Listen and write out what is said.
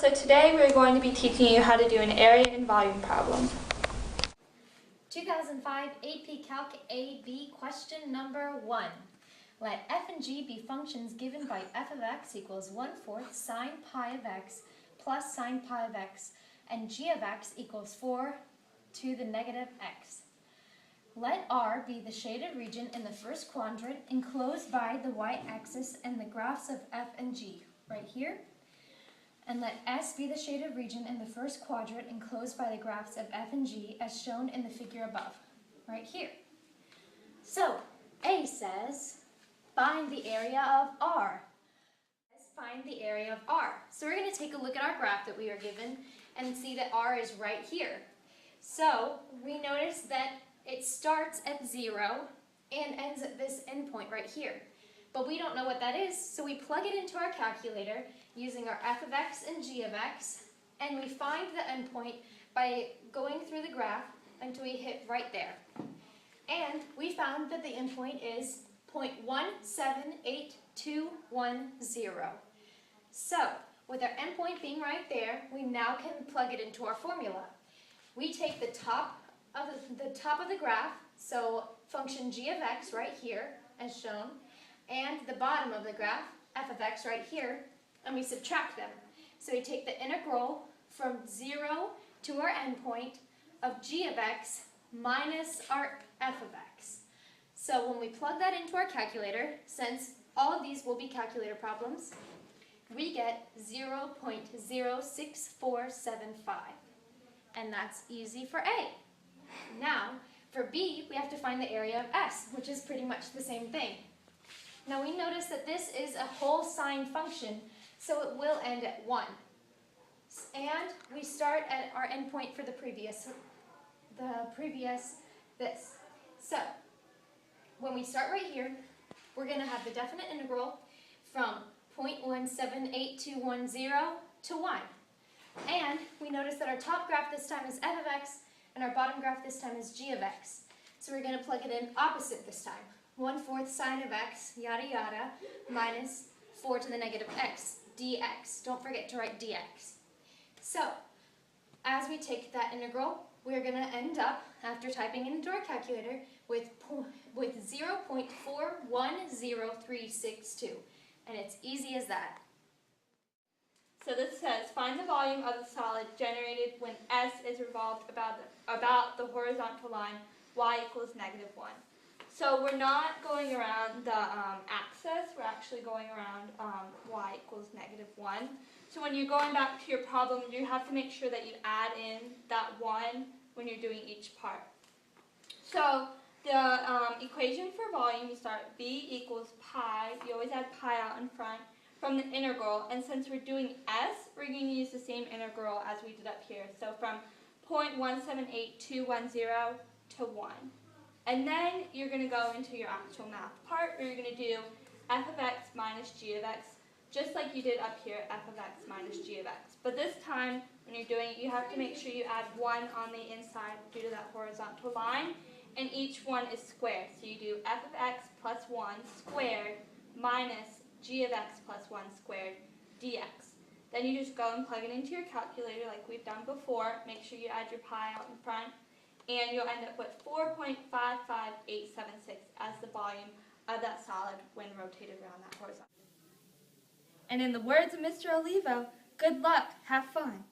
So today we're going to be teaching you how to do an area and volume problem. 2005 AP Calc AB question number 1. Let f and g be functions given by f of x equals 1/4 sine pi of x plus sine pi of x, and g of x equals 4 to the negative x. Let R be the shaded region in the first quadrant enclosed by the y-axis and the graphs of f and g, right here. And let S be the shaded region in the first quadrant enclosed by the graphs of f and g as shown in the figure above, right here. So, A says, find the area of R. Find the area of R. So we're going to take a look at our graph that we are given and see that R is right here. So, we notice that it starts at 0 and ends at this endpoint right here. But we don't know what that is, so we plug it into our calculator using our f of x and g of x, and we find the endpoint by going through the graph until we hit right there. And we found that the endpoint is 0.178210. So, with our endpoint being right there, we now can plug it into our formula. We take the top of the graph, so function g of x right here, as shown, and the bottom of the graph, f of x right here, and we subtract them. So we take the integral from 0 to our endpoint of g of x minus our f of x. So when we plug that into our calculator, since all of these will be calculator problems, we get 0.06475. And that's easy for A. Now, for B, we have to find the area of S, which is pretty much the same thing. Now we notice that this is a whole sine function, so it will end at 1. And we start at our endpoint for the previous this. So, when we start right here, we're going to have the definite integral from 0.178210 to 1. And we notice that our top graph this time is f of x, and our bottom graph this time is g of x. So we're going to plug it in opposite this time. 1/4 sine of x, yada yada, minus 4 to the negative x, dx. Don't forget to write dx. So, as we take that integral, we're going to end up, after typing it into our calculator, with 0.410362. And it's easy as that. So this says, find the volume of the solid generated when S is revolved about the horizontal line y equals -1. So we're not going around the axis, we're actually going around y equals -1. So when you're going back to your problem, you have to make sure that you add in that 1 when you're doing each part. So the equation for volume, you start V equals pi, you always add pi out in front, from the integral, and since we're doing S, we're going to use the same integral as we did up here. So from 0.178210 to 1. And then you're going to go into your actual math part, where you're going to do f of x minus g of x, just like you did up here, f of x minus g of x. But this time, when you're doing it, you have to make sure you add 1 on the inside due to that horizontal line, and each one is squared. So you do f of x plus 1 squared minus g of x plus 1 squared dx. Then you just go and plug it into your calculator like we've done before. Make sure you add your pi out in front, and you'll end up with 4.55876 as the volume of that solid when rotated around that horizontal. And in the words of Mr. Olivo, good luck, have fun.